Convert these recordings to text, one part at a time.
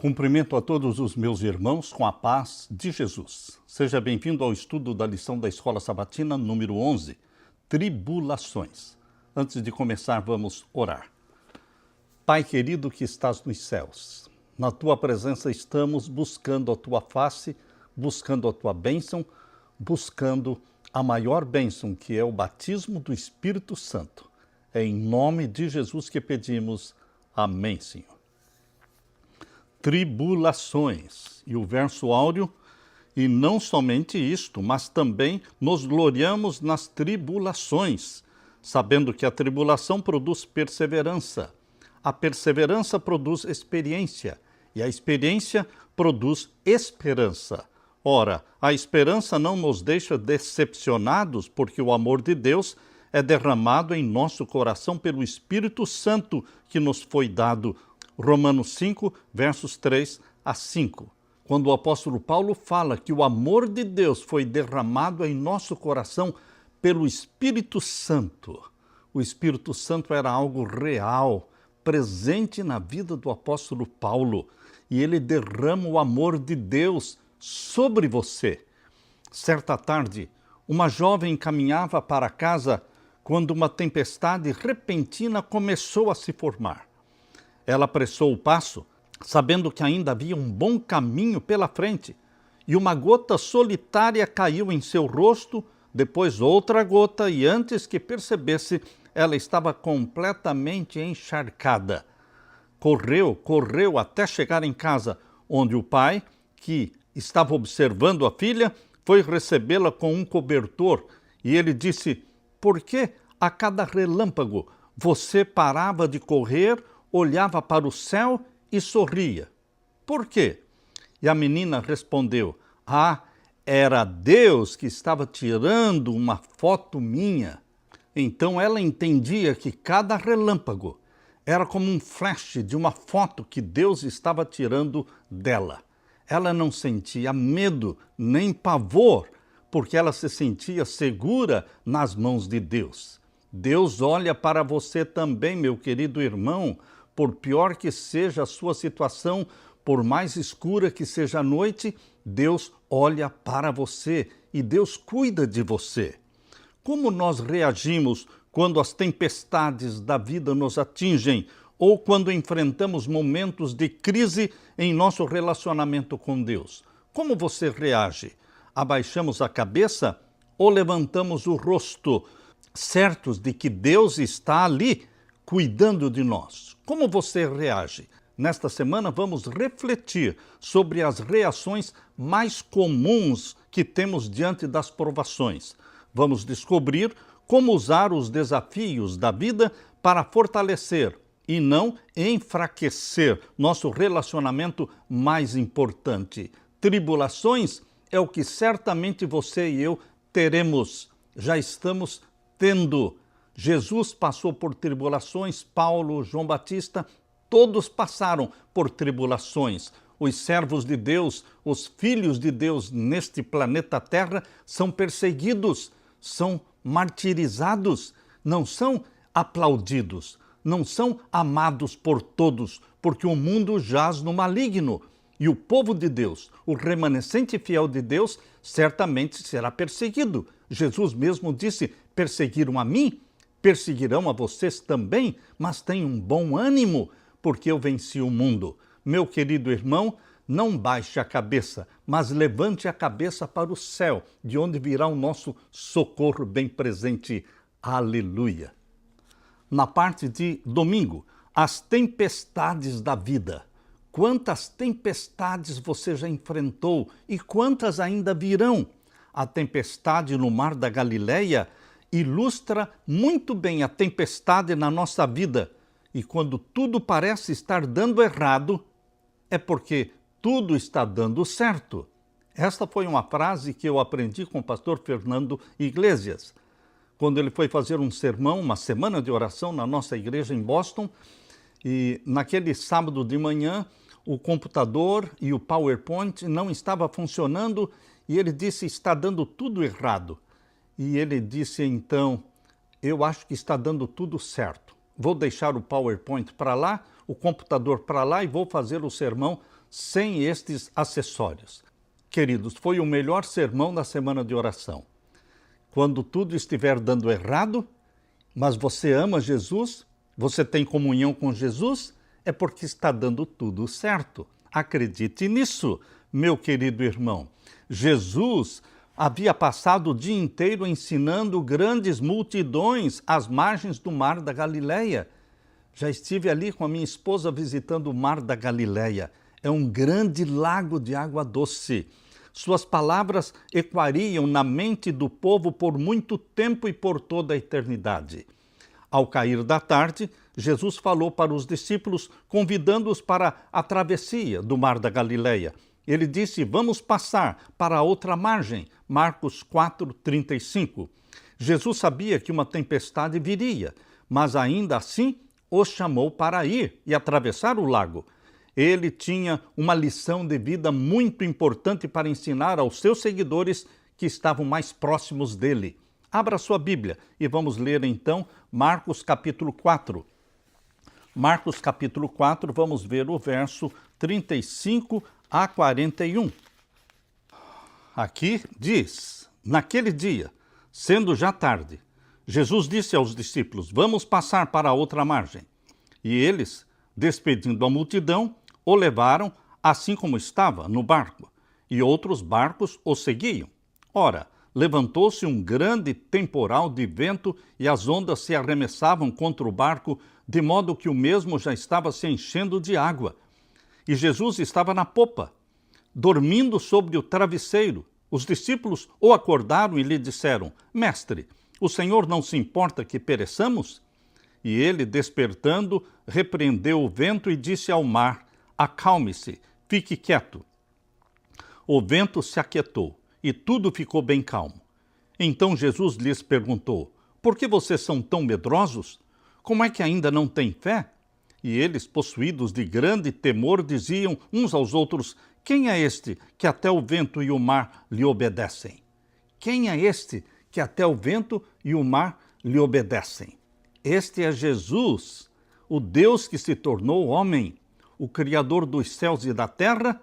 Cumprimento a todos os meus irmãos com a paz de Jesus. Seja bem-vindo ao estudo da lição da Escola Sabatina número 11, Tribulações. Antes de começar, vamos orar. Pai querido que estás nos céus, na Tua presença estamos buscando a Tua face, buscando a Tua bênção, buscando a maior bênção que é o batismo do Espírito Santo. É em nome de Jesus que pedimos. Amém, Senhor. Tribulações. E o verso áureo, e não somente isto, mas também nos gloriamos nas tribulações, sabendo que a tribulação produz perseverança. A perseverança produz experiência, e a experiência produz esperança. Ora, a esperança não nos deixa decepcionados, porque o amor de Deus é derramado em nosso coração pelo Espírito Santo que nos foi dado. Romanos 5, versos 3 a 5. Quando o apóstolo Paulo fala que o amor de Deus foi derramado em nosso coração pelo Espírito Santo, o Espírito Santo era algo real, presente na vida do apóstolo Paulo, e ele derrama o amor de Deus sobre você. Certa tarde, uma jovem caminhava para casa quando uma tempestade repentina começou a se formar. Ela apressou o passo, sabendo que ainda havia um bom caminho pela frente, e uma gota solitária caiu em seu rosto, depois outra gota, e antes que percebesse, ela estava completamente encharcada. Correu até chegar em casa, onde o pai, que estava observando a filha, foi recebê-la com um cobertor, e ele disse: "Por que a cada relâmpago você parava de correr, olhava para o céu e sorria? Por quê?" E a menina respondeu: era Deus que estava tirando uma foto minha. Então ela entendia que cada relâmpago era como um flash de uma foto que Deus estava tirando dela. Ela não sentia medo nem pavor, porque ela se sentia segura nas mãos de Deus. Deus olha para você também, meu querido irmão. Por pior que seja a sua situação, por mais escura que seja a noite, Deus olha para você e Deus cuida de você. Como nós reagimos quando as tempestades da vida nos atingem ou quando enfrentamos momentos de crise em nosso relacionamento com Deus? Como você reage? Abaixamos a cabeça ou levantamos o rosto, certos de que Deus está ali cuidando de nós? Como você reage? Nesta semana vamos refletir sobre as reações mais comuns que temos diante das provações. Vamos descobrir como usar os desafios da vida para fortalecer e não enfraquecer nosso relacionamento mais importante. Tribulações é o que certamente você e eu teremos, já estamos tendo. Jesus passou por tribulações, Paulo, João Batista, todos passaram por tribulações. Os servos de Deus, os filhos de Deus neste planeta Terra são perseguidos, são martirizados, não são aplaudidos, não são amados por todos, porque o mundo jaz no maligno. E o povo de Deus, o remanescente fiel de Deus, certamente será perseguido. Jesus mesmo disse: "Perseguiram a mim, perseguirão a vocês também, mas tenham um bom ânimo, porque eu venci o mundo." Meu querido irmão, não baixe a cabeça, mas levante a cabeça para o céu, de onde virá o nosso socorro bem presente. Aleluia! Na parte de domingo, as tempestades da vida. Quantas tempestades você já enfrentou e quantas ainda virão? A tempestade no mar da Galileia ilustra muito bem a tempestade na nossa vida. E quando tudo parece estar dando errado, é porque tudo está dando certo. Esta foi uma frase que eu aprendi com o pastor Fernando Iglesias, quando ele foi fazer um sermão, uma semana de oração na nossa igreja em Boston, e naquele sábado de manhã, o computador e o PowerPoint não estavam funcionando, e ele disse: "Está dando tudo errado." E ele disse então: "Eu acho que está dando tudo certo. Vou deixar o PowerPoint para lá, o computador para lá e vou fazer o sermão sem estes acessórios. Queridos, foi o melhor sermão da semana de oração. Quando tudo estiver dando errado, mas você ama Jesus, você tem comunhão com Jesus, é porque está dando tudo certo. Acredite nisso, meu querido irmão. Jesus havia passado o dia inteiro ensinando grandes multidões às margens do Mar da Galileia. Já estive ali com a minha esposa visitando o Mar da Galileia. É um grande lago de água doce. Suas palavras ecoariam na mente do povo por muito tempo e por toda a eternidade. Ao cair da tarde, Jesus falou para os discípulos, convidando-os para a travessia do Mar da Galileia. Ele disse, vamos passar para a outra margem, Marcos 4:35. Jesus sabia que uma tempestade viria, mas ainda assim os chamou para ir e atravessar o lago. Ele tinha uma lição de vida muito importante para ensinar aos seus seguidores que estavam mais próximos dele. Abra sua Bíblia e vamos ler então Marcos capítulo 4. Marcos capítulo 4, vamos ver o verso 35 a 41. Aqui diz, naquele dia, sendo já tarde, Jesus disse aos discípulos, vamos passar para a outra margem. E eles, despedindo a multidão, o levaram assim como estava, no barco, e outros barcos o seguiam. Ora, levantou-se um grande temporal de vento e as ondas se arremessavam contra o barco, de modo que o mesmo já estava se enchendo de água. E Jesus estava na popa, dormindo sobre o travesseiro. Os discípulos o acordaram e lhe disseram, Mestre, o Senhor não se importa que pereçamos? E ele, despertando, repreendeu o vento e disse ao mar, acalme-se, fique quieto. O vento se aquietou e tudo ficou bem calmo. Então Jesus lhes perguntou, por que vocês são tão medrosos? Como é que ainda não têm fé? E eles, possuídos de grande temor, diziam uns aos outros, quem é este que até o vento e o mar lhe obedecem? Quem é este que até o vento e o mar lhe obedecem? Este é Jesus, o Deus que se tornou homem, o Criador dos céus e da terra,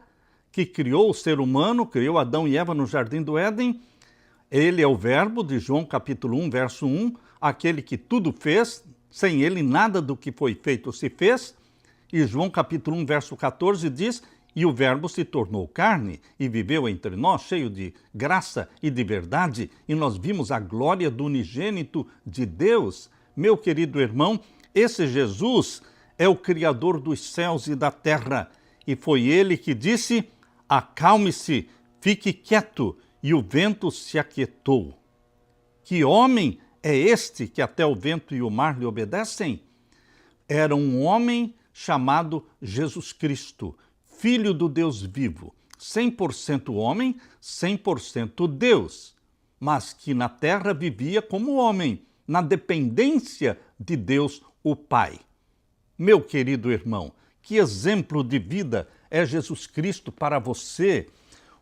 que criou o ser humano, criou Adão e Eva no Jardim do Éden. Ele é o Verbo de João capítulo 1, verso 1, aquele que tudo fez, sem ele nada do que foi feito se fez. E João capítulo 1, verso 14 diz, e o Verbo se tornou carne e viveu entre nós, cheio de graça e de verdade, e nós vimos a glória do unigênito de Deus. Meu querido irmão, esse Jesus é o Criador dos céus e da terra, e foi ele que disse, acalme-se, fique quieto, e o vento se aquietou. Que homem é este que até o vento e o mar lhe obedecem? Era um homem chamado Jesus Cristo, Filho do Deus vivo, 100% homem, 100% Deus, mas que na terra vivia como homem, na dependência de Deus, o Pai. Meu querido irmão, que exemplo de vida é Jesus Cristo para você?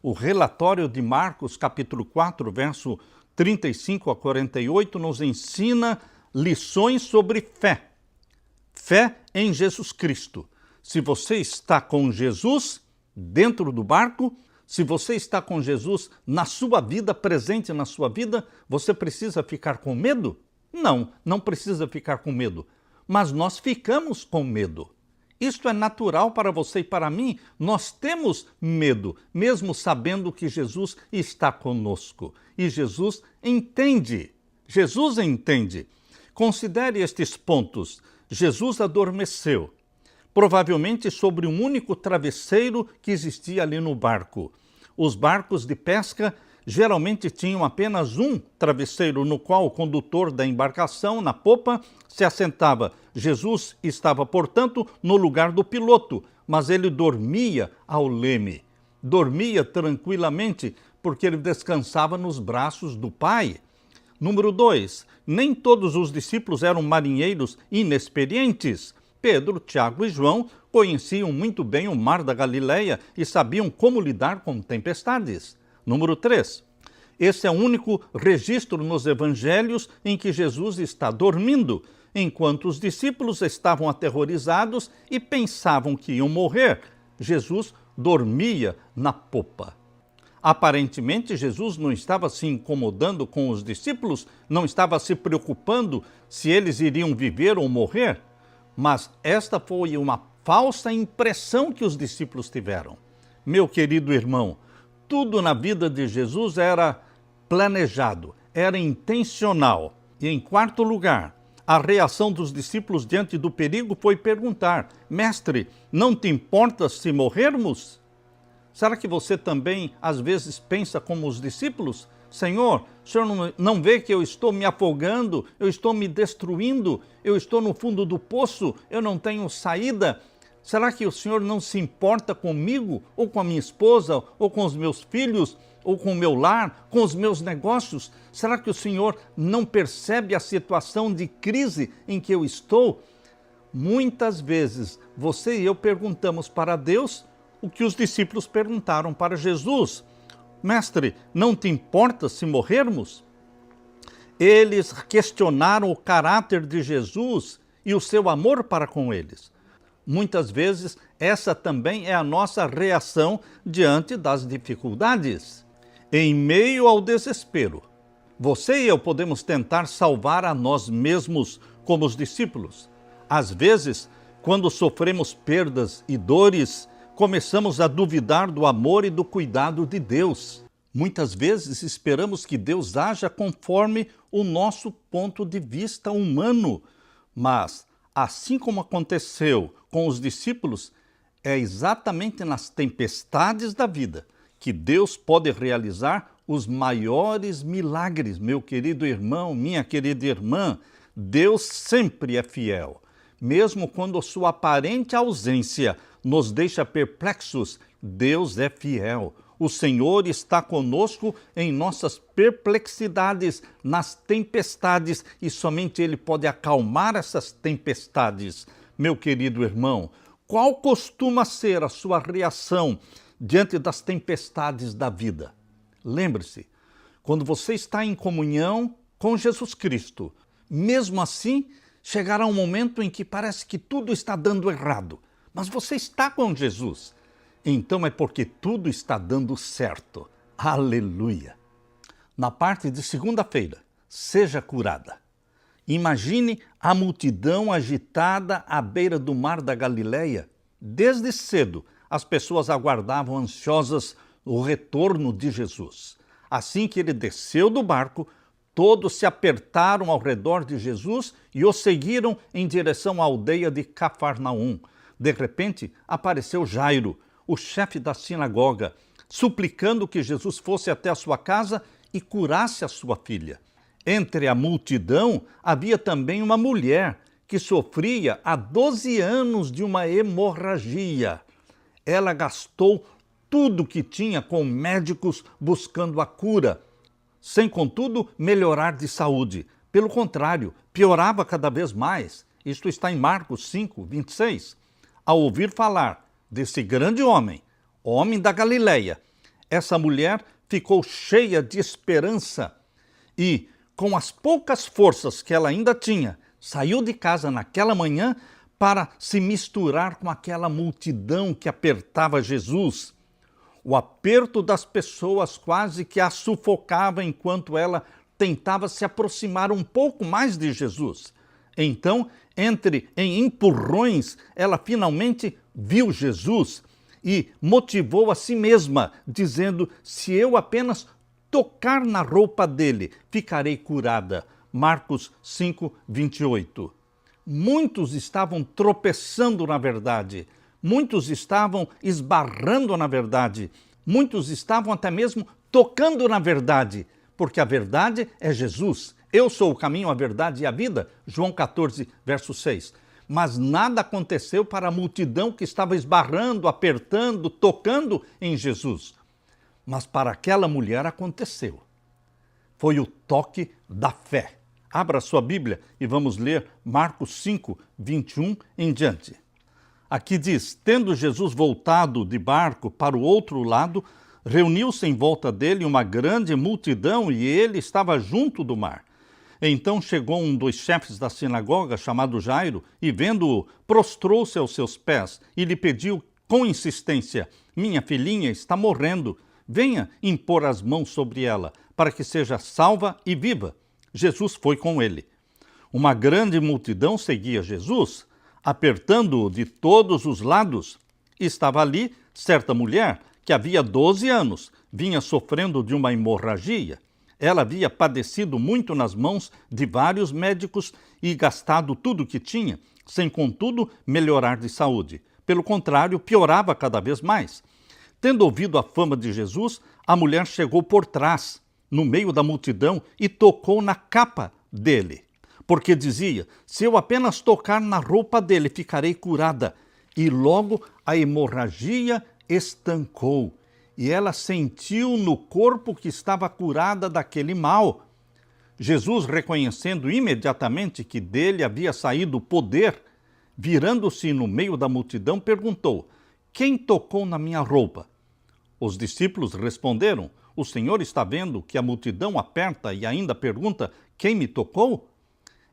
O relatório de Marcos, capítulo 4, verso 35 a 48, nos ensina lições sobre fé. Fé em Jesus Cristo. Se você está com Jesus dentro do barco, se você está com Jesus na sua vida, presente na sua vida, você precisa ficar com medo? Não, não precisa ficar com medo. Mas nós ficamos com medo. Isto é natural para você e para mim. Nós temos medo, mesmo sabendo que Jesus está conosco. E Jesus entende. Jesus entende. Considere estes pontos. Jesus adormeceu, provavelmente sobre um único travesseiro que existia ali no barco. Os barcos de pesca geralmente tinham apenas um travesseiro no qual o condutor da embarcação, na popa, se assentava. Jesus estava, portanto, no lugar do piloto, mas ele dormia ao leme. Dormia tranquilamente, porque ele descansava nos braços do Pai. Número 2, nem todos os discípulos eram marinheiros inexperientes. Pedro, Tiago e João conheciam muito bem o mar da Galileia e sabiam como lidar com tempestades. Número 3, esse é o único registro nos evangelhos em que Jesus está dormindo, enquanto os discípulos estavam aterrorizados e pensavam que iam morrer. Jesus dormia na popa. Aparentemente, Jesus não estava se incomodando com os discípulos, não estava se preocupando se eles iriam viver ou morrer, mas esta foi uma falsa impressão que os discípulos tiveram. Meu querido irmão, tudo na vida de Jesus era planejado, era intencional. E em quarto lugar, a reação dos discípulos diante do perigo foi perguntar: Mestre, não te importas se morrermos? Será que você também, às vezes, pensa como os discípulos? Senhor, o Senhor não vê que eu estou me afogando, eu estou me destruindo, eu estou no fundo do poço, eu não tenho saída? Será que o Senhor não se importa comigo, ou com a minha esposa, ou com os meus filhos, ou com o meu lar, com os meus negócios? Será que o Senhor não percebe a situação de crise em que eu estou? Muitas vezes você e eu perguntamos para Deus o que os discípulos perguntaram para Jesus: Mestre, não te importa se morrermos? Eles questionaram o caráter de Jesus e o seu amor para com eles. Muitas vezes, essa também é a nossa reação diante das dificuldades. Em meio ao desespero, você e eu podemos tentar salvar a nós mesmos como os discípulos. Às vezes, quando sofremos perdas e dores, começamos a duvidar do amor e do cuidado de Deus. Muitas vezes esperamos que Deus haja conforme o nosso ponto de vista humano, mas, assim como aconteceu com os discípulos, é exatamente nas tempestades da vida que Deus pode realizar os maiores milagres. Meu querido irmão, minha querida irmã, Deus sempre é fiel. Mesmo quando sua aparente ausência nos deixa perplexos, Deus é fiel. O Senhor está conosco em nossas perplexidades, nas tempestades, e somente Ele pode acalmar essas tempestades. Meu querido irmão, qual costuma ser a sua reação diante das tempestades da vida? Lembre-se, quando você está em comunhão com Jesus Cristo, mesmo assim, chegará um momento em que parece que tudo está dando errado, mas você está com Jesus. Então é porque tudo está dando certo. Aleluia! Na parte de segunda-feira, seja curada. Imagine a multidão agitada à beira do mar da Galileia. Desde cedo, as pessoas aguardavam ansiosas o retorno de Jesus. Assim que ele desceu do barco, todos se apertaram ao redor de Jesus e o seguiram em direção à aldeia de Cafarnaum. De repente, apareceu Jairo, o chefe da sinagoga, suplicando que Jesus fosse até a sua casa e curasse a sua filha. Entre a multidão havia também uma mulher que sofria há 12 anos de uma hemorragia. Ela gastou tudo que tinha com médicos buscando a cura, sem, contudo, melhorar de saúde. Pelo contrário, piorava cada vez mais. Isto está em Marcos 5, 26. Ao ouvir falar desse grande homem, homem da Galileia, essa mulher ficou cheia de esperança e, com as poucas forças que ela ainda tinha, saiu de casa naquela manhã para se misturar com aquela multidão que apertava Jesus. O aperto das pessoas quase que a sufocava enquanto ela tentava se aproximar um pouco mais de Jesus. Então, em empurrões, ela finalmente viu Jesus e motivou a si mesma, dizendo: se eu apenas tocar na roupa dele, ficarei curada. Marcos 5, 28. Muitos estavam tropeçando na verdade, muitos estavam esbarrando na verdade, muitos estavam até mesmo tocando na verdade, porque a verdade é Jesus. Eu sou o caminho, a verdade e a vida, João 14, verso 6. Mas nada aconteceu para a multidão que estava esbarrando, apertando, tocando em Jesus. Mas para aquela mulher aconteceu. Foi o toque da fé. Abra sua Bíblia e vamos ler Marcos 5, 21 em diante. Aqui diz: tendo Jesus voltado de barco para o outro lado, reuniu-se em volta dele uma grande multidão e ele estava junto do mar. Então chegou um dos chefes da sinagoga, chamado Jairo, e vendo-o, prostrou-se aos seus pés e lhe pediu com insistência: minha filhinha está morrendo, venha impor as mãos sobre ela, para que seja salva e viva. Jesus foi com ele. Uma grande multidão seguia Jesus, apertando-o de todos os lados. Estava ali certa mulher que havia 12 anos vinha sofrendo de uma hemorragia. Ela havia padecido muito nas mãos de vários médicos e gastado tudo o que tinha, sem contudo melhorar de saúde. Pelo contrário, piorava cada vez mais. Tendo ouvido a fama de Jesus, a mulher chegou por trás, no meio da multidão, e tocou na capa dele. Porque dizia: se eu apenas tocar na roupa dele, ficarei curada. E logo a hemorragia estancou, e ela sentiu no corpo que estava curada daquele mal. Jesus, reconhecendo imediatamente que dele havia saído poder, virando-se no meio da multidão, perguntou: quem tocou na minha roupa? Os discípulos responderam: o Senhor está vendo que a multidão aperta e ainda pergunta: quem me tocou?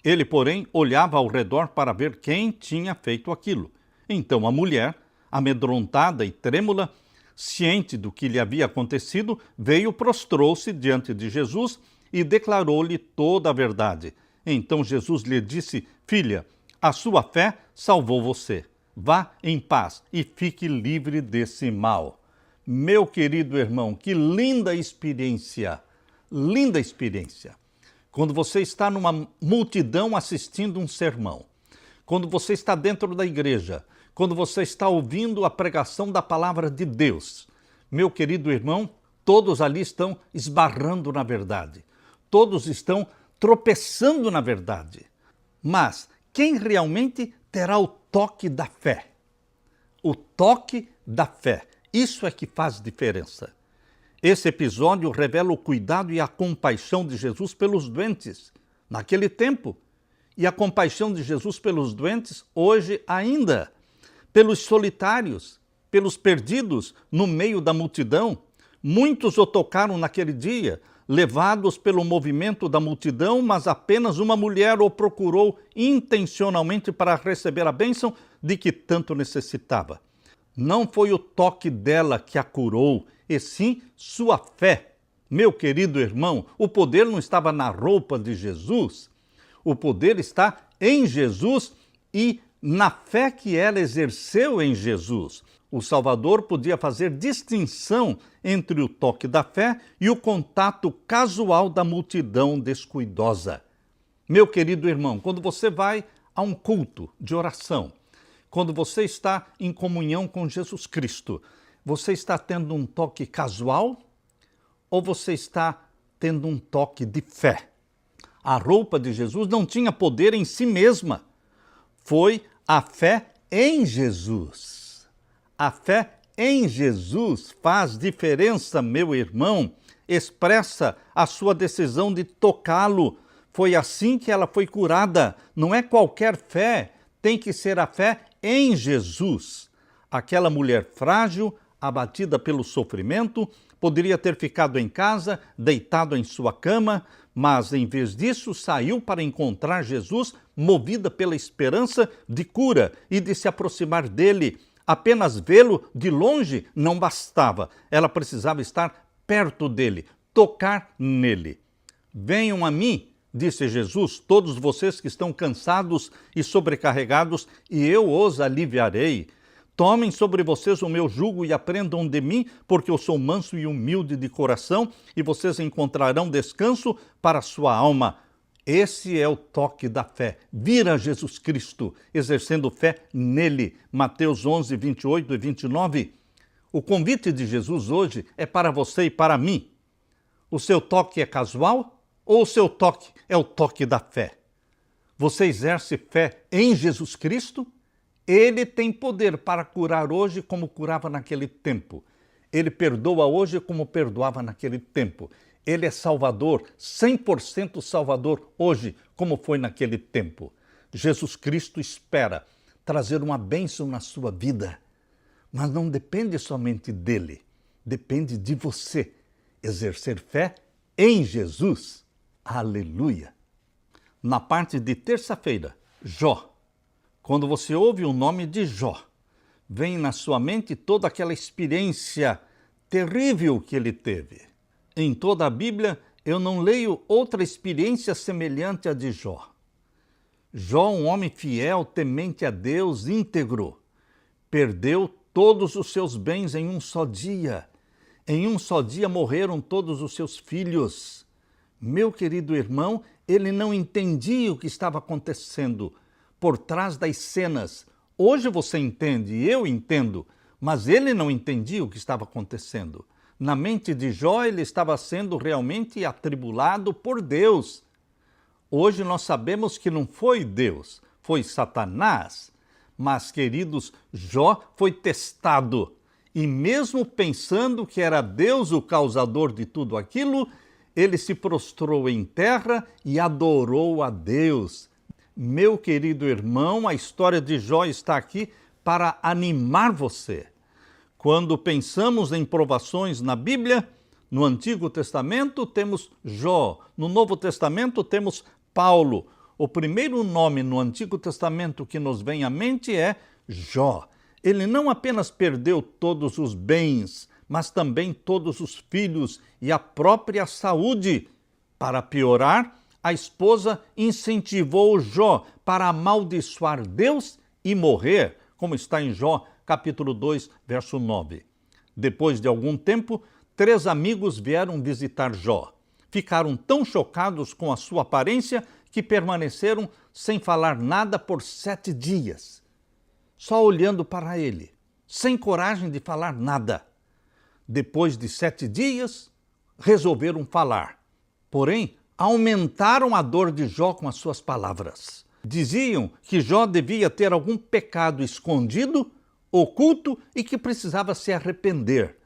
Ele, porém, olhava ao redor para ver quem tinha feito aquilo. Então a mulher, amedrontada e trêmula, ciente do que lhe havia acontecido, veio, prostrou-se diante de Jesus e declarou-lhe toda a verdade. Então Jesus lhe disse: filha, a sua fé salvou você. Vá em paz e fique livre desse mal. Meu querido irmão, que linda experiência! Linda experiência! Quando você está numa multidão assistindo um sermão, quando você está dentro da igreja, quando você está ouvindo a pregação da palavra de Deus, meu querido irmão, todos ali estão esbarrando na verdade. Todos estão tropeçando na verdade. Mas quem realmente terá o toque da fé? O toque da fé. Isso é que faz diferença. Esse episódio revela o cuidado e a compaixão de Jesus pelos doentes naquele tempo, e a compaixão de Jesus pelos doentes hoje ainda, pelos solitários, pelos perdidos no meio da multidão. Muitos o tocaram naquele dia, levados pelo movimento da multidão, mas apenas uma mulher o procurou intencionalmente para receber a bênção de que tanto necessitava. Não foi o toque dela que a curou, e sim sua fé. Meu querido irmão, o poder não estava na roupa de Jesus, o poder está em Jesus e na fé que ela exerceu em Jesus. O Salvador podia fazer distinção entre o toque da fé e o contato casual da multidão descuidosa. Meu querido irmão, quando você vai a um culto de oração, quando você está em comunhão com Jesus Cristo, você está tendo um toque casual ou você está tendo um toque de fé? A roupa de Jesus não tinha poder em si mesma. Foi a fé em Jesus. A fé em Jesus faz diferença, meu irmão. Expressa a sua decisão de tocá-lo. Foi assim que ela foi curada. Não é qualquer fé, tem que ser a fé em Jesus. Aquela mulher frágil, abatida pelo sofrimento, poderia ter ficado em casa, deitado em sua cama, mas em vez disso saiu para encontrar Jesus, movida pela esperança de cura e de se aproximar dele. Apenas vê-lo de longe não bastava, ela precisava estar perto dele, tocar nele. Venham a mim, disse Jesus, todos vocês que estão cansados e sobrecarregados, e eu os aliviarei. Tomem sobre vocês o meu jugo e aprendam de mim, porque eu sou manso e humilde de coração, e vocês encontrarão descanso para a sua alma. Esse é o toque da fé. Vir a Jesus Cristo, exercendo fé nele. Mateus 11, 28 e 29. O convite de Jesus hoje é para você e para mim. O seu toque é casual ou o seu toque é o toque da fé? Você exerce fé em Jesus Cristo? Ele tem poder para curar hoje como curava naquele tempo. Ele perdoa hoje como perdoava naquele tempo. Ele é Salvador, 100% Salvador hoje, como foi naquele tempo. Jesus Cristo espera trazer uma bênção na sua vida, mas não depende somente dele, depende de você exercer fé em Jesus. Aleluia! Na parte de terça-feira, Jó. Quando você ouve o nome de Jó, vem na sua mente toda aquela experiência terrível que ele teve. Em toda a Bíblia, eu não leio outra experiência semelhante à de Jó. Jó, um homem fiel, temente a Deus, íntegro, perdeu todos os seus bens em um só dia. Em um só dia morreram todos os seus filhos. Meu querido irmão, ele não entendia o que estava acontecendo por trás das cenas. Hoje você entende, eu entendo, mas ele não entendia o que estava acontecendo. Na mente de Jó, ele estava sendo realmente atribulado por Deus. Hoje nós sabemos que não foi Deus, foi Satanás. Mas, queridos, Jó foi testado. E mesmo pensando que era Deus o causador de tudo aquilo, ele se prostrou em terra e adorou a Deus. Meu querido irmão, a história de Jó está aqui para animar você. Quando pensamos em provações na Bíblia, no Antigo Testamento temos Jó, no Novo Testamento temos Paulo. O primeiro nome no Antigo Testamento que nos vem à mente é Jó. Ele não apenas perdeu todos os bens, mas também todos os filhos e a própria saúde. Para piorar, a esposa incentivou Jó para amaldiçoar Deus e morrer, como está em Jó, capítulo 2, verso 9. Depois de algum tempo, 3 amigos vieram visitar Jó. Ficaram tão chocados com a sua aparência que permaneceram sem falar nada por 7 dias, só olhando para ele, sem coragem de falar nada. Depois de 7 dias, resolveram falar. Porém, aumentaram a dor de Jó com as suas palavras. Diziam que Jó devia ter algum pecado escondido, oculto e que precisava se arrepender.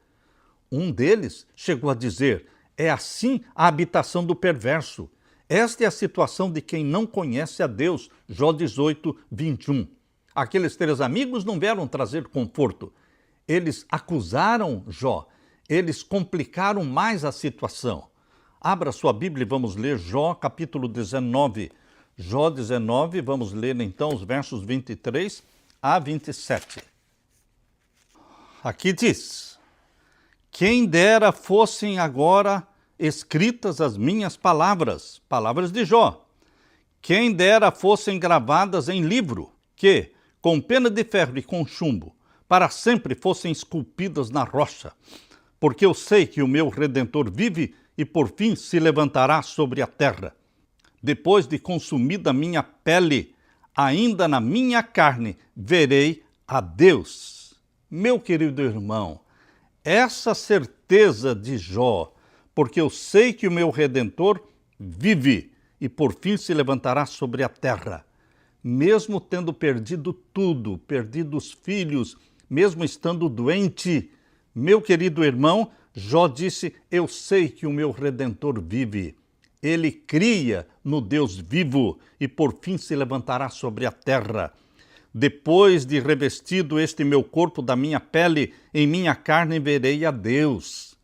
Um deles chegou a dizer: é assim a habitação do perverso. Esta é a situação de quem não conhece a Deus. Jó 18, 21. Aqueles 3 amigos não vieram trazer conforto. Eles acusaram Jó. Eles complicaram mais a situação. Abra sua Bíblia e vamos ler Jó capítulo 19. Jó 19, vamos ler então os versos 23 a 27. Aqui diz: quem dera fossem agora escritas as minhas palavras, palavras de Jó. Quem dera fossem gravadas em livro, que, com pena de ferro e com chumbo, para sempre fossem esculpidas na rocha. Porque eu sei que o meu Redentor vive e por fim se levantará sobre a terra. Depois de consumida minha pele, ainda na minha carne verei a Deus. Meu querido irmão, essa certeza de Jó, porque eu sei que o meu Redentor vive e por fim se levantará sobre a terra. Mesmo tendo perdido tudo, perdido os filhos, mesmo estando doente, meu querido irmão, Jó disse: eu sei que o meu Redentor vive. Ele cria no Deus vivo e por fim se levantará sobre a terra. Depois de revestido este meu corpo da minha pele, em minha carne verei a Deus.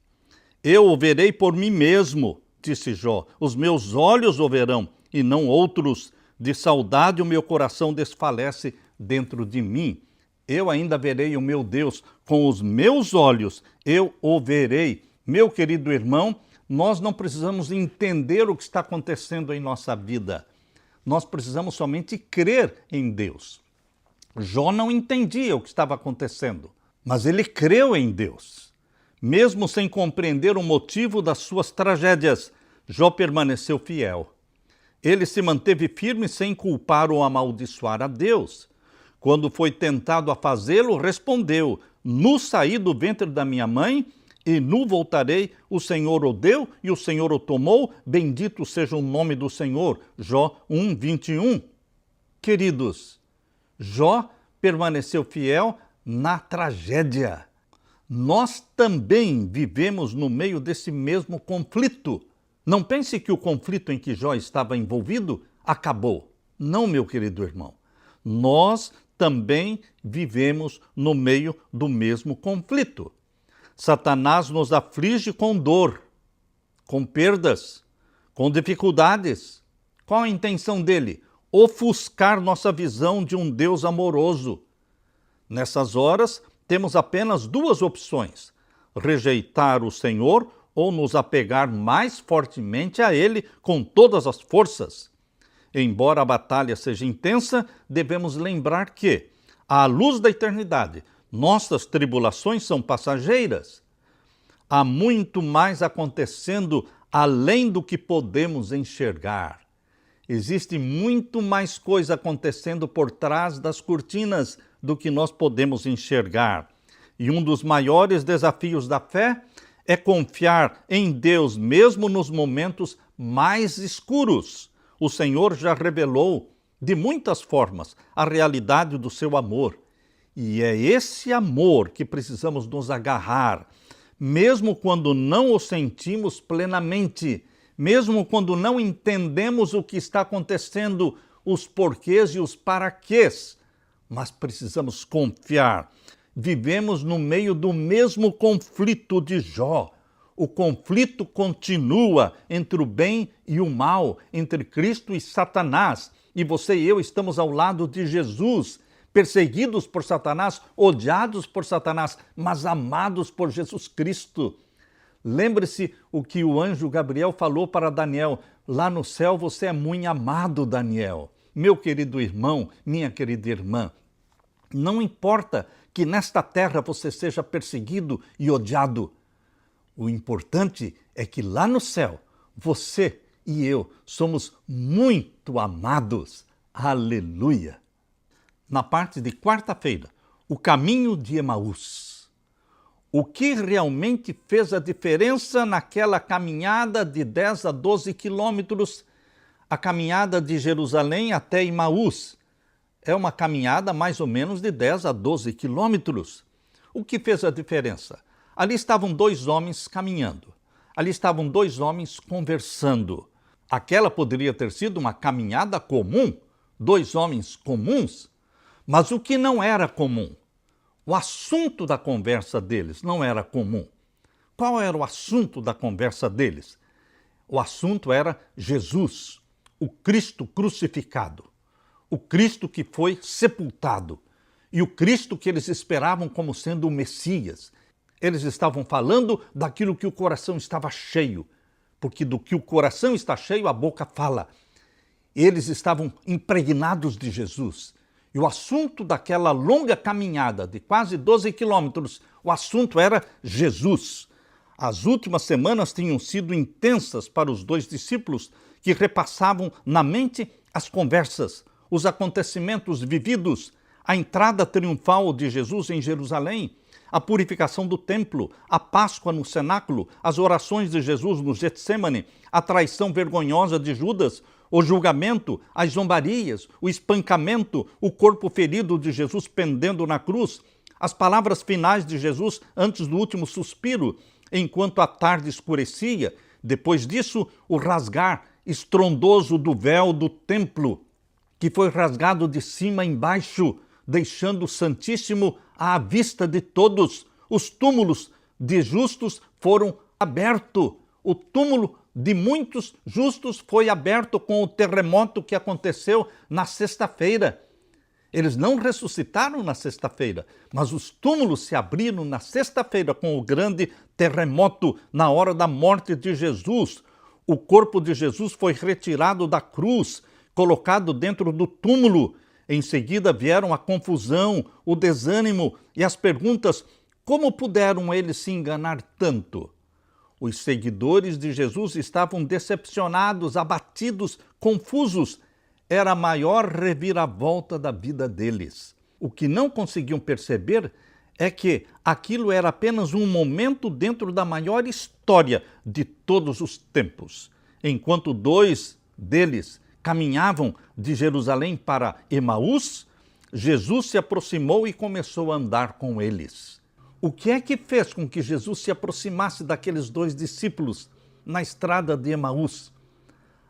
Eu o verei por mim mesmo, disse Jó. Os meus olhos o verão e não outros. De saudade o meu coração desfalece dentro de mim. Eu ainda verei o meu Deus com os meus olhos, eu o verei. Meu querido irmão, nós não precisamos entender o que está acontecendo em nossa vida. Nós precisamos somente crer em Deus. Jó não entendia o que estava acontecendo, mas ele creu em Deus. Mesmo sem compreender o motivo das suas tragédias, Jó permaneceu fiel. Ele se manteve firme sem culpar ou amaldiçoar a Deus. Quando foi tentado a fazê-lo, respondeu: nu saí do ventre da minha mãe e nu voltarei. O Senhor o deu e o Senhor o tomou. Bendito seja o nome do Senhor. Jó 1, 21. Queridos, Jó permaneceu fiel na tragédia. Nós também vivemos no meio desse mesmo conflito. Não pense que o conflito em que Jó estava envolvido acabou. Não, meu querido irmão. Nós também vivemos no meio do mesmo conflito. Satanás nos aflige com dor, com perdas, com dificuldades. Qual a intenção dele? Ofuscar nossa visão de um Deus amoroso. Nessas horas, temos apenas duas opções: rejeitar o Senhor ou nos apegar mais fortemente a Ele com todas as forças. Embora a batalha seja intensa, devemos lembrar que, à luz da eternidade, nossas tribulações são passageiras. Há muito mais acontecendo além do que podemos enxergar. Existe muito mais coisa acontecendo por trás das cortinas do que nós podemos enxergar. E um dos maiores desafios da fé é confiar em Deus mesmo nos momentos mais escuros. O Senhor já revelou de muitas formas a realidade do seu amor. E é esse amor que precisamos nos agarrar, mesmo quando não o sentimos plenamente, mesmo quando não entendemos o que está acontecendo, os porquês e os paraquês. Mas precisamos confiar. Vivemos no meio do mesmo conflito de Jó. O conflito continua entre o bem e o mal, entre Cristo e Satanás. E você e eu estamos ao lado de Jesus, perseguidos por Satanás, odiados por Satanás, mas amados por Jesus Cristo. Lembre-se o que o anjo Gabriel falou para Daniel: lá no céu você é muito amado, Daniel. Meu querido irmão, minha querida irmã, não importa que nesta terra você seja perseguido e odiado. O importante é que lá no céu, você e eu somos muito amados. Aleluia! Na parte de quarta-feira, o caminho de Emaús. O que realmente fez a diferença naquela caminhada de 10 a 12 quilômetros, a caminhada de Jerusalém até Emaús? É uma caminhada mais ou menos de 10 a 12 quilômetros. O que fez a diferença? Ali estavam dois homens caminhando. Ali estavam dois homens conversando. Aquela poderia ter sido uma caminhada comum, dois homens comuns. Mas o que não era comum? O assunto da conversa deles não era comum. Qual era o assunto da conversa deles? O assunto era Jesus, o Cristo crucificado, o Cristo que foi sepultado e o Cristo que eles esperavam como sendo o Messias. Eles estavam falando daquilo que o coração estava cheio, porque do que o coração está cheio, a boca fala. Eles estavam impregnados de Jesus. E o assunto daquela longa caminhada de quase 12 quilômetros, o assunto era Jesus. As últimas semanas tinham sido intensas para os dois discípulos, que repassavam na mente as conversas, os acontecimentos vividos, a entrada triunfal de Jesus em Jerusalém, a purificação do templo, a Páscoa no cenáculo, as orações de Jesus no Getsêmane, a traição vergonhosa de Judas, o julgamento, as zombarias, o espancamento, o corpo ferido de Jesus pendendo na cruz, as palavras finais de Jesus antes do último suspiro, enquanto a tarde escurecia. Depois disso, o rasgar estrondoso do véu do templo, que foi rasgado de cima a embaixo, deixando o Santíssimo à vista de todos. Os túmulos de justos foram abertos. O túmulo de muitos justos foi aberto com o terremoto que aconteceu na sexta-feira. Eles não ressuscitaram na sexta-feira, mas os túmulos se abriram na sexta-feira com o grande terremoto na hora da morte de Jesus. O corpo de Jesus foi retirado da cruz, colocado dentro do túmulo. Em seguida vieram a confusão, o desânimo e as perguntas: como puderam eles se enganar tanto? Os seguidores de Jesus estavam decepcionados, abatidos, confusos. Era a maior reviravolta da vida deles. O que não conseguiam perceber é que aquilo era apenas um momento dentro da maior história de todos os tempos. Enquanto dois deles caminhavam de Jerusalém para Emaús, Jesus se aproximou e começou a andar com eles. O que é que fez com que Jesus se aproximasse daqueles dois discípulos na estrada de Emaús?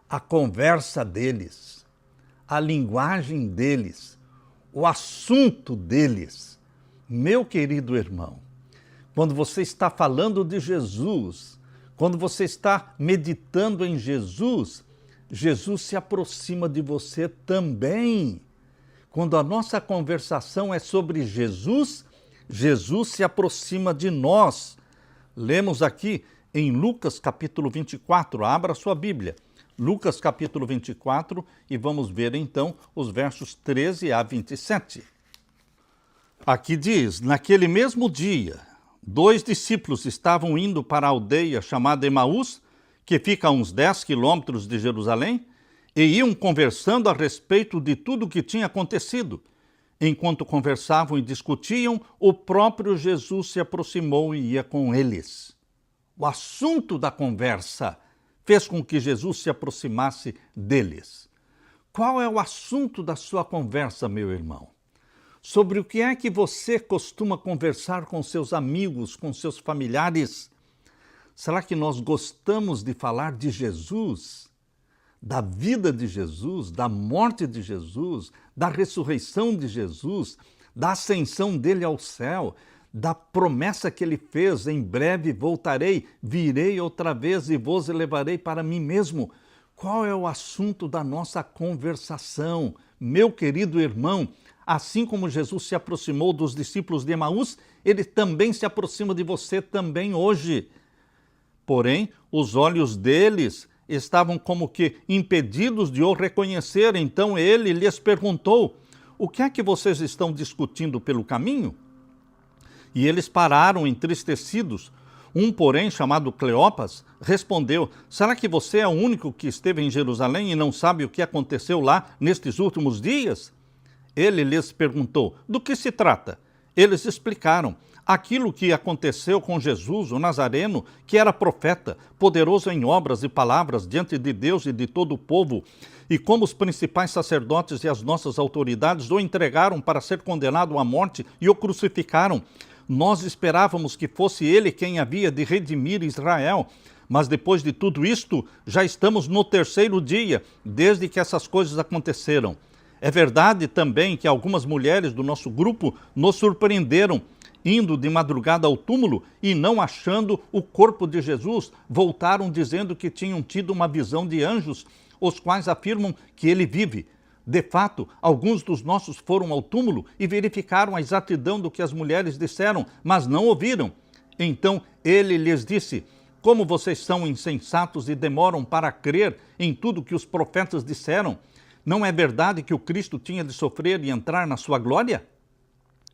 A conversa deles, a linguagem deles, o assunto deles. Meu querido irmão, quando você está falando de Jesus, quando você está meditando em Jesus, Jesus se aproxima de você também. Quando a nossa conversação é sobre Jesus, Jesus se aproxima de nós. Lemos aqui em Lucas capítulo 24, abra sua Bíblia. Lucas capítulo 24 e vamos ver então os versos 13 a 27. Aqui diz, naquele mesmo dia, 2 discípulos estavam indo para a aldeia chamada Emaús, que fica a uns 10 quilômetros de Jerusalém, e iam conversando a respeito de tudo o que tinha acontecido. Enquanto conversavam e discutiam, o próprio Jesus se aproximou e ia com eles. O assunto da conversa fez com que Jesus se aproximasse deles. Qual é o assunto da sua conversa, meu irmão? Sobre o que é que você costuma conversar com seus amigos, com seus familiares? Será que nós gostamos de falar de Jesus, da vida de Jesus, da morte de Jesus, da ressurreição de Jesus, da ascensão dele ao céu, da promessa que ele fez, em breve voltarei, virei outra vez e vos levarei para mim mesmo? Qual é o assunto da nossa conversação? Meu querido irmão, assim como Jesus se aproximou dos discípulos de Emaús, ele também se aproxima de você também hoje. Porém, os olhos deles estavam como que impedidos de o reconhecer. Então ele lhes perguntou, o que é que vocês estão discutindo pelo caminho? E eles pararam entristecidos. Um, porém, chamado Cleopas, respondeu, será que você é o único que esteve em Jerusalém e não sabe o que aconteceu lá nestes últimos dias? Ele lhes perguntou, do que se trata? Eles explicaram, aquilo que aconteceu com Jesus, o Nazareno, que era profeta, poderoso em obras e palavras diante de Deus e de todo o povo, e como os principais sacerdotes e as nossas autoridades o entregaram para ser condenado à morte e o crucificaram. Nós esperávamos que fosse ele quem havia de redimir Israel, mas depois de tudo isto, já estamos no 3º dia, desde que essas coisas aconteceram. É verdade também que algumas mulheres do nosso grupo nos surpreenderam, indo de madrugada ao túmulo e não achando o corpo de Jesus, voltaram dizendo que tinham tido uma visão de anjos, os quais afirmam que ele vive. De fato, alguns dos nossos foram ao túmulo e verificaram a exatidão do que as mulheres disseram, mas não ouviram. Então ele lhes disse, como vocês são insensatos e demoram para crer em tudo que os profetas disseram? Não é verdade que o Cristo tinha de sofrer e entrar na sua glória?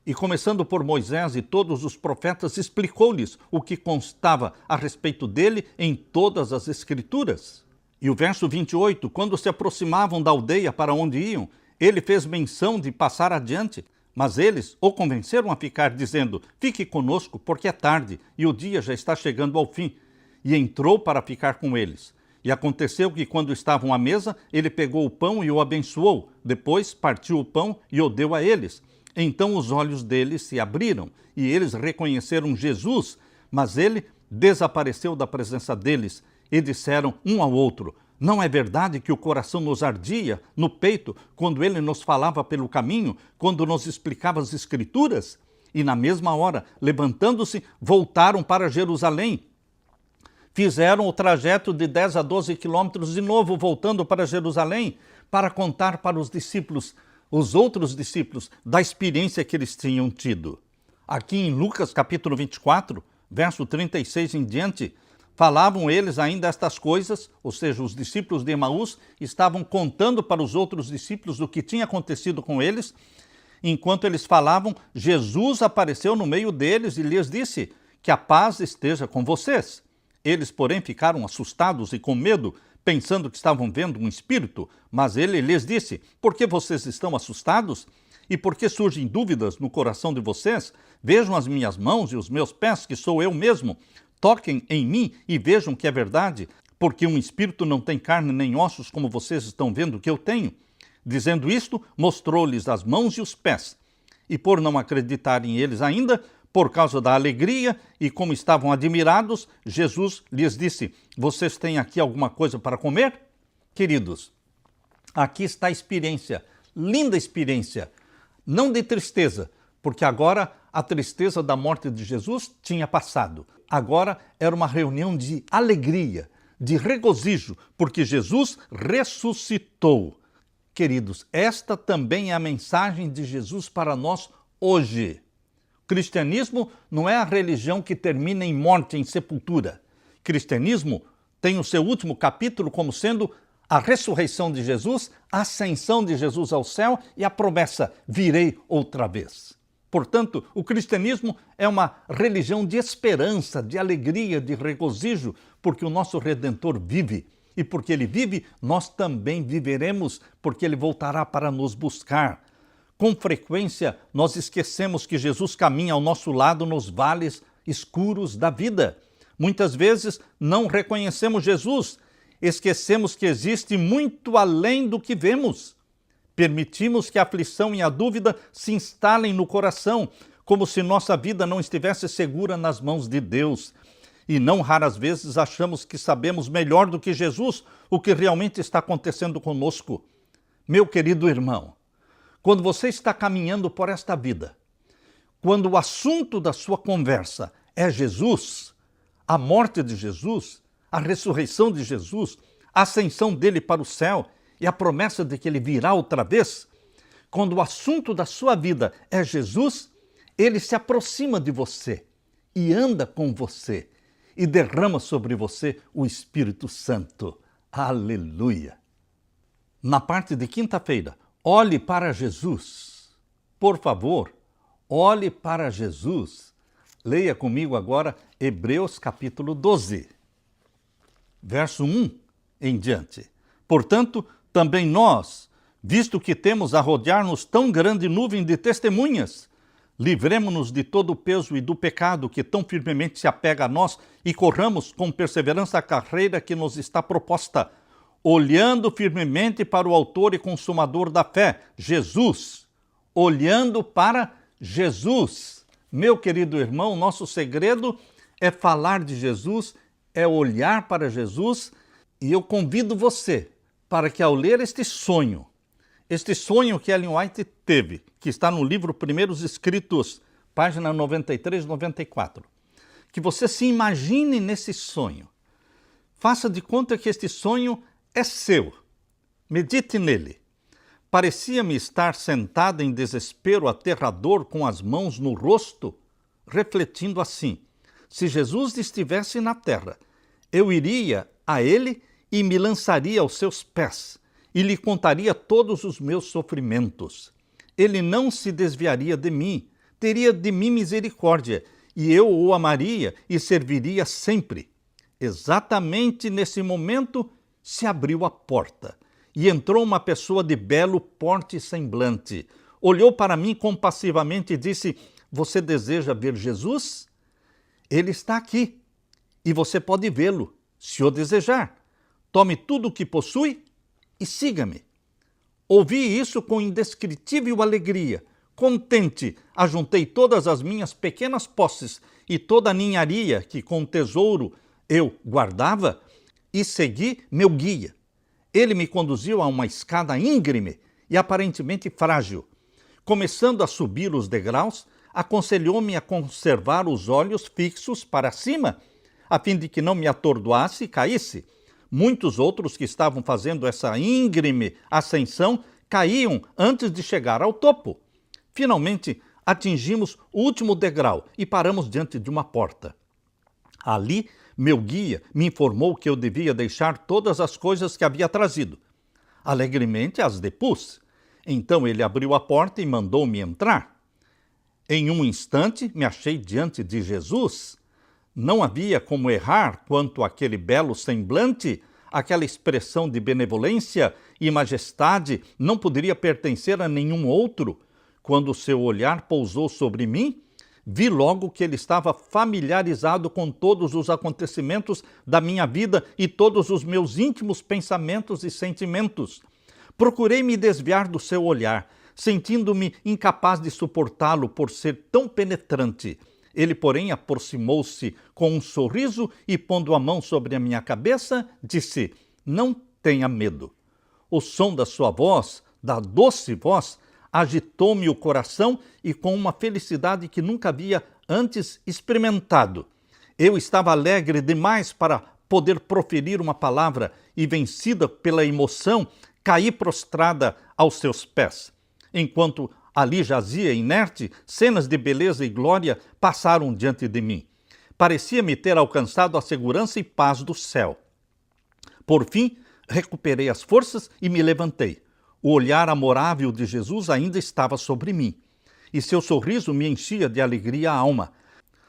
E começando por Moisés e todos os profetas, explicou-lhes o que constava a respeito dele em todas as Escrituras. E o verso 28, quando se aproximavam da aldeia para onde iam, ele fez menção de passar adiante, mas eles o convenceram a ficar, dizendo, fique conosco, porque é tarde e o dia já está chegando ao fim. E entrou para ficar com eles. E aconteceu que, quando estavam à mesa, ele pegou o pão e o abençoou. Depois partiu o pão e o deu a eles. Então os olhos deles se abriram e eles reconheceram Jesus, mas ele desapareceu da presença deles e disseram um ao outro, não é verdade que o coração nos ardia no peito quando ele nos falava pelo caminho, quando nos explicava as Escrituras? E na mesma hora, levantando-se, voltaram para Jerusalém. Fizeram o trajeto de 10 a 12 quilômetros de novo, voltando para Jerusalém, para contar para os discípulos, os outros discípulos, da experiência que eles tinham tido. Aqui em Lucas capítulo 24, verso 36 em diante, falavam eles ainda estas coisas, ou seja, os discípulos de Emaús estavam contando para os outros discípulos o que tinha acontecido com eles. Enquanto eles falavam, Jesus apareceu no meio deles e lhes disse que a paz esteja com vocês. Eles, porém, ficaram assustados e com medo, pensando que estavam vendo um espírito, mas ele lhes disse, por que vocês estão assustados? E por que surgem dúvidas no coração de vocês? Vejam as minhas mãos e os meus pés, que sou eu mesmo. Toquem em mim e vejam que é verdade, porque um espírito não tem carne nem ossos, como vocês estão vendo que eu tenho. Dizendo isto, mostrou-lhes as mãos e os pés. E por não acreditarem eles ainda, por causa da alegria e como estavam admirados, Jesus lhes disse, vocês têm aqui alguma coisa para comer? Queridos, aqui está a experiência, linda experiência, não de tristeza, porque agora a tristeza da morte de Jesus tinha passado. Agora era uma reunião de alegria, de regozijo, porque Jesus ressuscitou. Queridos, esta também é a mensagem de Jesus para nós hoje. O cristianismo não é a religião que termina em morte, em sepultura. O cristianismo tem o seu último capítulo como sendo a ressurreição de Jesus, a ascensão de Jesus ao céu e a promessa: virei outra vez. Portanto, o cristianismo é uma religião de esperança, de alegria, de regozijo, porque o nosso Redentor vive. E porque ele vive, nós também viveremos, porque ele voltará para nos buscar. Com frequência, nós esquecemos que Jesus caminha ao nosso lado nos vales escuros da vida. Muitas vezes não reconhecemos Jesus, esquecemos que existe muito além do que vemos. Permitimos que a aflição e a dúvida se instalem no coração, como se nossa vida não estivesse segura nas mãos de Deus. E não raras vezes achamos que sabemos melhor do que Jesus o que realmente está acontecendo conosco. Meu querido irmão, quando você está caminhando por esta vida, quando o assunto da sua conversa é Jesus, a morte de Jesus, a ressurreição de Jesus, a ascensão dele para o céu e a promessa de que ele virá outra vez, quando o assunto da sua vida é Jesus, ele se aproxima de você e anda com você e derrama sobre você o Espírito Santo. Aleluia! Na parte de quinta-feira, olhe para Jesus. Por favor, olhe para Jesus. Leia comigo agora Hebreus capítulo 12, verso 1 em diante. Portanto, também nós, visto que temos a rodear-nos tão grande nuvem de testemunhas, livremo-nos de todo o peso e do pecado que tão firmemente se apega a nós e corramos com perseverança a carreira que nos está proposta, olhando firmemente para o autor e consumador da fé, Jesus. Olhando para Jesus. Meu querido irmão, nosso segredo é falar de Jesus, é olhar para Jesus, e eu convido você para que ao ler este sonho que Ellen White teve, que está no livro Primeiros Escritos, página 93 e 94, que você se imagine nesse sonho. Faça de conta que este sonho é seu. Medite nele. Parecia-me estar sentada em desespero aterrador com as mãos no rosto, refletindo assim: se Jesus estivesse na terra, eu iria a ele e me lançaria aos seus pés e lhe contaria todos os meus sofrimentos. Ele não se desviaria de mim, teria de mim misericórdia, e eu o amaria e serviria sempre. Exatamente nesse momento se abriu a porta e entrou uma pessoa de belo porte e semblante. Olhou para mim compassivamente e disse: você deseja ver Jesus? Ele está aqui e você pode vê-lo, se o desejar. Tome tudo o que possui e siga-me. Ouvi isso com indescritível alegria. Contente, ajuntei todas as minhas pequenas posses e toda a ninharia que com tesouro eu guardava e segui meu guia. Ele me conduziu a uma escada íngreme e aparentemente frágil. Começando a subir os degraus, aconselhou-me a conservar os olhos fixos para cima, a fim de que não me atordoasse e caísse. Muitos outros que estavam fazendo essa íngreme ascensão caíam antes de chegar ao topo. Finalmente, atingimos o último degrau e paramos diante de uma porta. Ali, meu guia me informou que eu devia deixar todas as coisas que havia trazido. Alegremente as depus. Então ele abriu a porta e mandou-me entrar. Em um instante, me achei diante de Jesus. Não havia como errar quanto àquele belo semblante, aquela expressão de benevolência e majestade não poderia pertencer a nenhum outro. Quando seu olhar pousou sobre mim, vi logo que ele estava familiarizado com todos os acontecimentos da minha vida e todos os meus íntimos pensamentos e sentimentos. Procurei me desviar do seu olhar, sentindo-me incapaz de suportá-lo por ser tão penetrante. Ele, porém, aproximou-se com um sorriso e, pondo a mão sobre a minha cabeça, disse: não tenha medo. O som da sua voz, da doce voz, agitou-me o coração e com uma felicidade que nunca havia antes experimentado. Eu estava alegre demais para poder proferir uma palavra e, vencida pela emoção, Caí prostrada aos seus pés. Enquanto ali jazia inerte, cenas de beleza e glória passaram diante de mim. Parecia-me ter alcançado a segurança e paz do céu. Por fim, recuperei as forças e me levantei. O olhar amorável de Jesus ainda estava sobre mim, e seu sorriso me enchia de alegria a alma.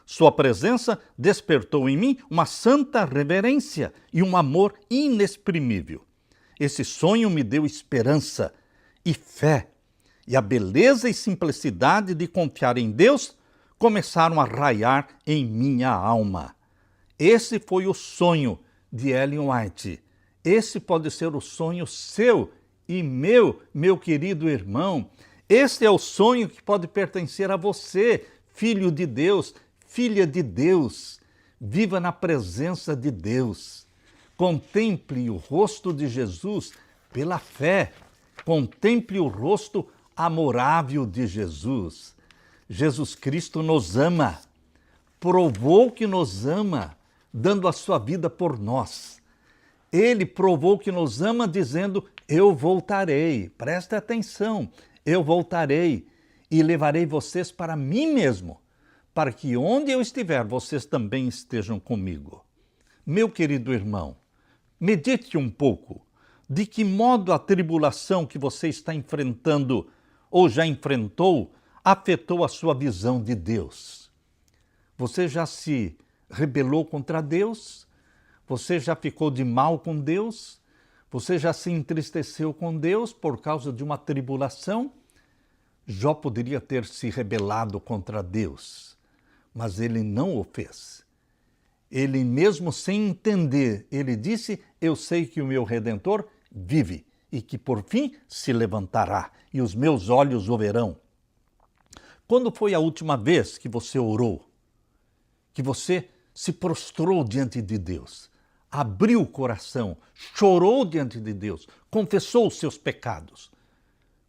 Sua presença despertou em mim uma santa reverência e um amor inexprimível. Esse sonho me deu esperança e fé, e a beleza e simplicidade de confiar em Deus começaram a raiar em minha alma. Esse foi o sonho de Ellen White. Esse pode ser o sonho seu e meu querido irmão. Esse é o sonho que pode pertencer a você, filho de Deus, filha de Deus. Viva na presença de Deus. Contemple o rosto de Jesus pela fé. Contemple o rosto amorável de Jesus. Jesus Cristo nos ama. Provou que nos ama, dando a sua vida por nós. Ele provou que nos ama dizendo, eu voltarei. Presta atenção, eu voltarei e levarei vocês para mim mesmo, para que onde eu estiver, vocês também estejam comigo. Meu querido irmão, medite um pouco. De que modo a tribulação que você está enfrentando ou já enfrentou afetou a sua visão de Deus? Você já se rebelou contra Deus? Você já ficou de mal com Deus? Você já se entristeceu com Deus por causa de uma tribulação? Jó poderia ter se rebelado contra Deus, mas ele não o fez. Ele mesmo sem entender, ele disse, eu sei que o meu Redentor vive e que por fim se levantará e os meus olhos o verão. Quando foi a última vez que você orou? Que você se prostrou diante de Deus? Abriu o coração, chorou diante de Deus, confessou os seus pecados.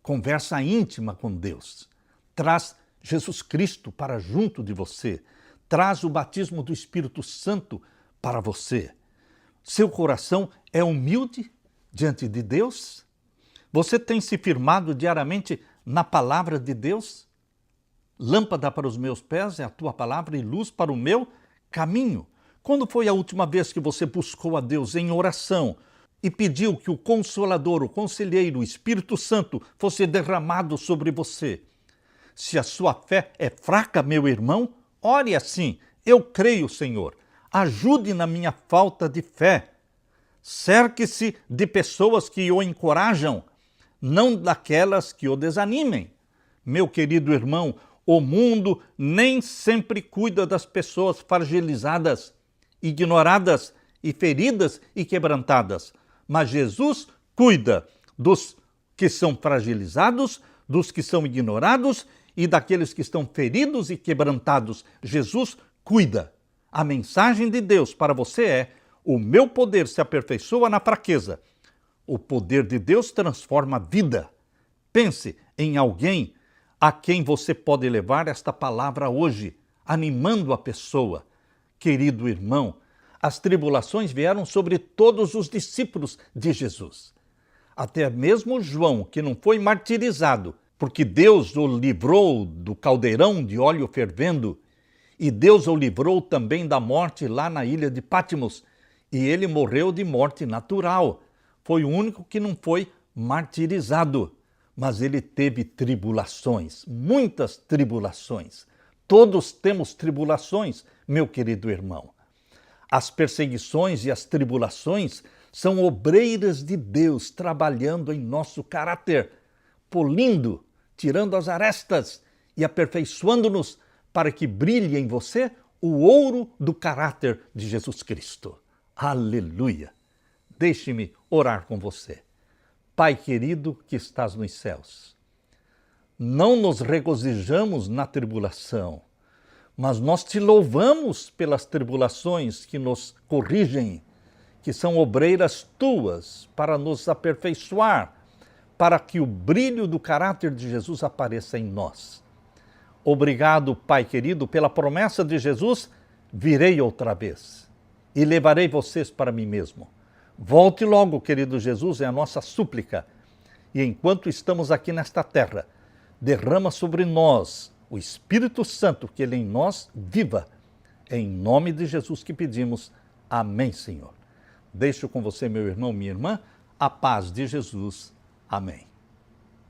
Conversa íntima com Deus. Traz Jesus Cristo para junto de você. Traz o batismo do Espírito Santo para você. Seu coração é humilde diante de Deus? Você tem se firmado diariamente na palavra de Deus? Lâmpada para os meus pés é a tua palavra e luz para o meu caminho. Quando foi a última vez que você buscou a Deus em oração e pediu que o Consolador, o Conselheiro, o Espírito Santo fosse derramado sobre você? Se a sua fé é fraca, meu irmão, ore assim, eu creio, Senhor, ajude na minha falta de fé. Cerque-se de pessoas que o encorajam, não daquelas que o desanimem. Meu querido irmão, o mundo nem sempre cuida das pessoas fragilizadas, ignoradas e feridas e quebrantadas. Mas Jesus cuida dos que são fragilizados, dos que são ignorados e daqueles que estão feridos e quebrantados. Jesus cuida. A mensagem de Deus para você é: o meu poder se aperfeiçoa na fraqueza. O poder de Deus transforma a vida. Pense em alguém a quem você pode levar esta palavra hoje, animando a pessoa. Querido irmão, as tribulações vieram sobre todos os discípulos de Jesus. Até mesmo João, que não foi martirizado, porque Deus o livrou do caldeirão de óleo fervendo, e Deus o livrou também da morte lá na ilha de Patmos, e ele morreu de morte natural. Foi o único que não foi martirizado, mas ele teve tribulações, muitas tribulações. Todos temos tribulações, meu querido irmão. As perseguições e as tribulações são obreiras de Deus trabalhando em nosso caráter, polindo, tirando as arestas e aperfeiçoando-nos para que brilhe em você o ouro do caráter de Jesus Cristo. Aleluia! Deixe-me orar com você. Pai querido que estás nos céus, não nos regozijamos na tribulação, mas nós te louvamos pelas tribulações que nos corrigem, que são obreiras tuas para nos aperfeiçoar, para que o brilho do caráter de Jesus apareça em nós. Obrigado, Pai querido, pela promessa de Jesus, virei outra vez e levarei vocês para mim mesmo. Volte logo, querido Jesus, é a nossa súplica. E enquanto estamos aqui nesta terra, derrama sobre nós o Espírito Santo, que ele em nós viva. É em nome de Jesus que pedimos. Amém, Senhor. Deixo com você, meu irmão, minha irmã, a paz de Jesus. Amém.